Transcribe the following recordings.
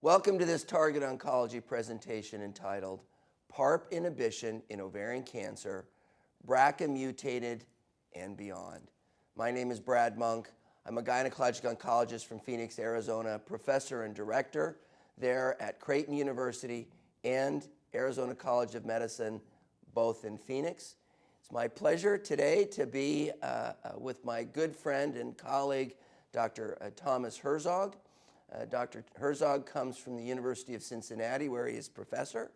Welcome to this Target Oncology presentation entitled PARP Inhibition in Ovarian Cancer, BRCA Mutated and Beyond. My name is Brad Monk. I'm a gynecologic oncologist from Phoenix, Arizona, professor and director there at Creighton University and Arizona College of Medicine, both in Phoenix. It's my pleasure today to be with my good friend and colleague, Dr. Thomas Herzog. Dr. Herzog comes from the University of Cincinnati, where he is professor.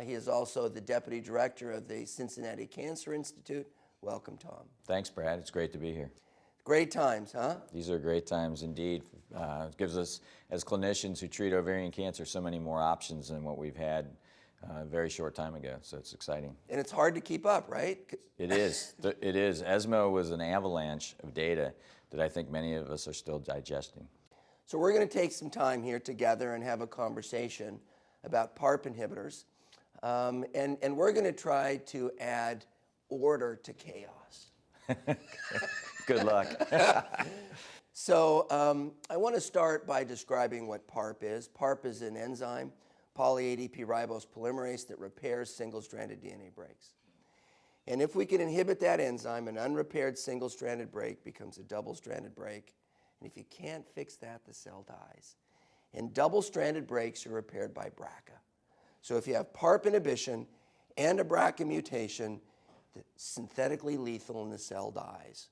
He is also the deputy director of the Cincinnati Cancer Institute. Welcome, Tom. Thanks, Brad. It's great to be here. Great times, huh? These are great times indeed. It gives us, as clinicians who treat ovarian cancer, so many more options than what we've had a very short time ago, so it's exciting. And it's hard to keep up, right? It is. It is. ESMO was an avalanche of data that I think many of us are still digesting. So we're going to take some time here together and have a conversation about PARP inhibitors. And we're going to try to add order to chaos. Good luck. So I want to start by describing what PARP is. PARP is an enzyme, poly-ADP ribose polymerase, that repairs single-stranded DNA breaks. And if we can inhibit that enzyme, an unrepaired single-stranded break becomes a double-stranded break. And if you can't fix that, the cell dies. And double-stranded breaks are repaired by BRCA. So if you have PARP inhibition and a BRCA mutation, it's synthetically lethal and the cell dies.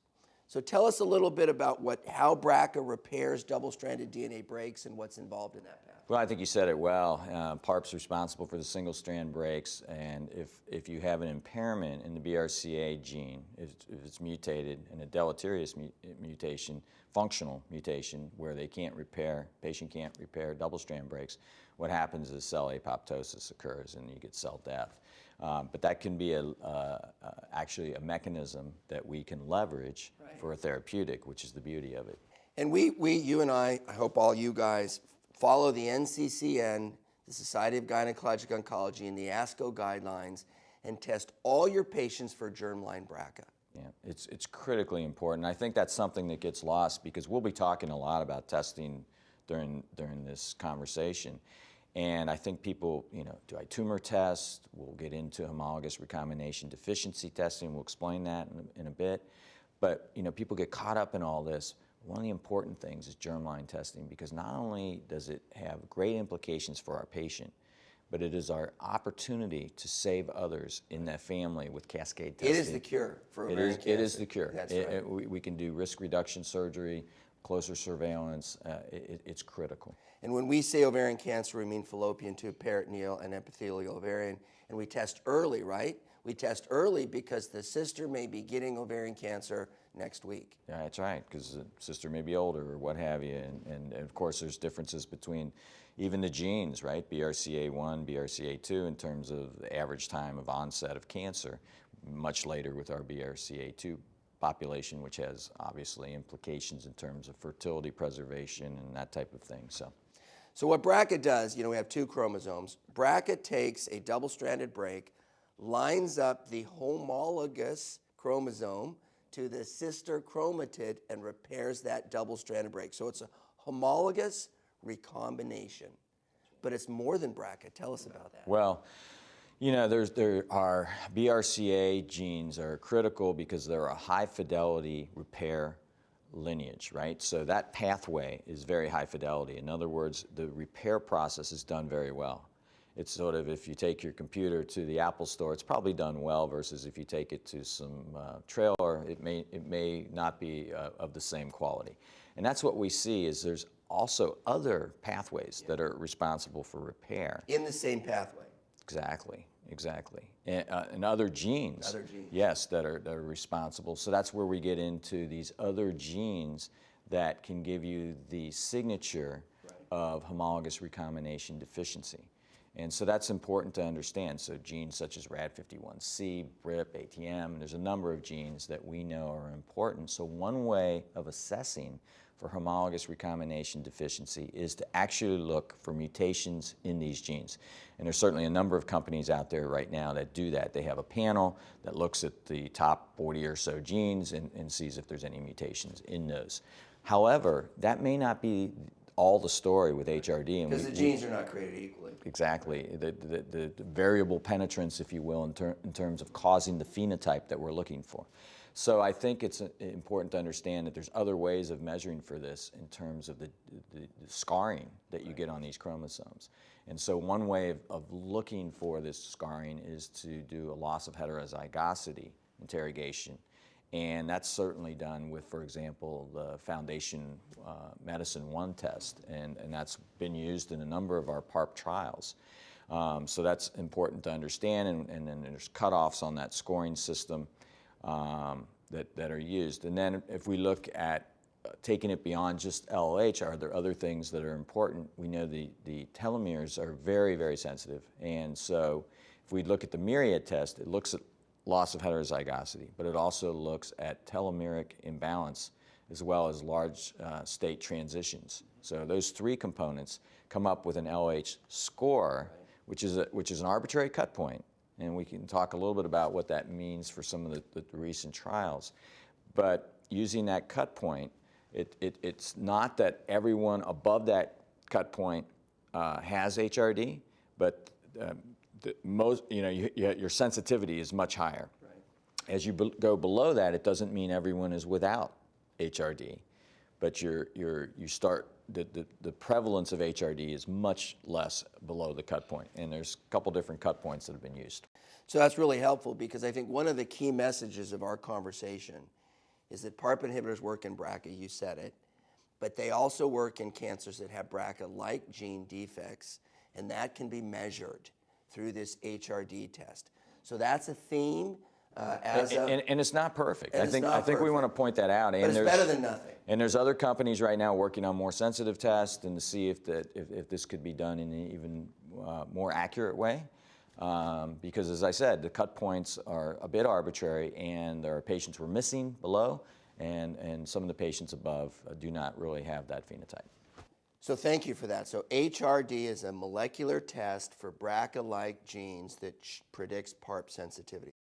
So tell us a little bit about how BRCA repairs double-stranded DNA breaks and what's involved in that path. Well, I think you said it well. PARP's responsible for the single-strand breaks, and if you have an impairment in the BRCA gene, if it's mutated in a deleterious mutation, functional mutation, where patient can't repair double-strand breaks, what happens is cell apoptosis occurs and you get cell death. But that can be actually a mechanism that we can leverage for a therapeutic, which is the beauty of it. And you and I hope all you guys, follow the NCCN, the Society of Gynecologic Oncology, and the ASCO guidelines, and test all your patients for germline BRCA. Yeah, it's critically important. I think that's something that gets lost because we'll be talking a lot about testing during this conversation. And I think people, do I tumor test? We'll get into homologous recombination deficiency testing. We'll explain that in a bit. But, people get caught up in all this. One of the important things is germline testing, because not only does it have great implications for our patient, but it is our opportunity to save others in that family with cascade testing. It is the cure for ovarian cancer. It is the cure. That's right. We can do risk reduction surgery, closer surveillance. It's critical. And when we say ovarian cancer, we mean fallopian tube, peritoneal, and epithelial ovarian. And we test early, right? We test early because the sister may be getting ovarian cancer next week. Yeah, that's right, because the sister may be older or what have you. And of course, there's differences between even the genes, right? BRCA1, BRCA2 in terms of the average time of onset of cancer, much later with our BRCA2 population, which has obviously implications in terms of fertility preservation and that type of thing. So what BRCA does, we have two chromosomes. BRCA takes a double-stranded break, lines up the homologous chromosome to the sister chromatid and repairs that double-stranded break. So it's a homologous recombination. But it's more than BRCA. Tell us about that. Well, there are BRCA genes are critical because they're a high-fidelity repair lineage, right? So that pathway is very high fidelity. In other words, the repair process is done very well. It's sort of, if you take your computer to the Apple store, it's probably done well, versus if you take it to some trailer, it may not be of the same quality. And that's what we see is there's also other pathways that are responsible for repair. In the same pathway. Exactly. And other genes. Yes, that are responsible. So that's where we get into these other genes that can give you the signature of homologous recombination deficiency. And so that's important to understand. So genes such as RAD51C, BRIP, ATM, there's a number of genes that we know are important. So one way of assessing for homologous recombination deficiency is to actually look for mutations in these genes. And there's certainly a number of companies out there right now that do that. They have a panel that looks at the top 40 or so genes and sees if there's any mutations in those. However, that may not be all the story with HRD. Because the genes are not created equally. Exactly. The variable penetrance, if you will, in terms of causing the phenotype that we're looking for. So I think it's important to understand that there's other ways of measuring for this in terms of the scarring that you get on these chromosomes. And so one way of looking for this scarring is to do a loss of heterozygosity interrogation. And that's certainly done with, for example, the Foundation Medicine 1 test, and that's been used in a number of our PARP trials. So that's important to understand, and then there's cutoffs on that scoring system that are used. And then if we look at taking it beyond just LLH, are there other things that are important? We know the telomeres are very, very sensitive, and so if we look at the Myriad test, it looks at loss of heterozygosity, but it also looks at telomeric imbalance as well as large state transitions. So those three components come up with an LH score, which is an arbitrary cut point, and we can talk a little bit about what that means for some of the recent trials. But using that cut point, it's not that everyone above that cut point has HRD, but your sensitivity is much higher. Right. As you go below that, it doesn't mean everyone is without HRD, but the prevalence of HRD is much less below the cut point, and there's a couple different cut points that have been used. So that's really helpful, because I think one of the key messages of our conversation is that PARP inhibitors work in BRCA, you said it, but they also work in cancers that have BRCA-like gene defects, and that can be measured through this HRD test. So that's a theme. And it's not perfect. I think we want to point that out. But it's better than nothing. And there's other companies right now working on more sensitive tests and to see if this could be done in an even more accurate way. Because as I said, the cut points are a bit arbitrary, and there are patients who are missing below, and some of the patients above do not really have that phenotype. So thank you for that. So HRD is a molecular test for BRCA-like genes that predicts PARP sensitivity.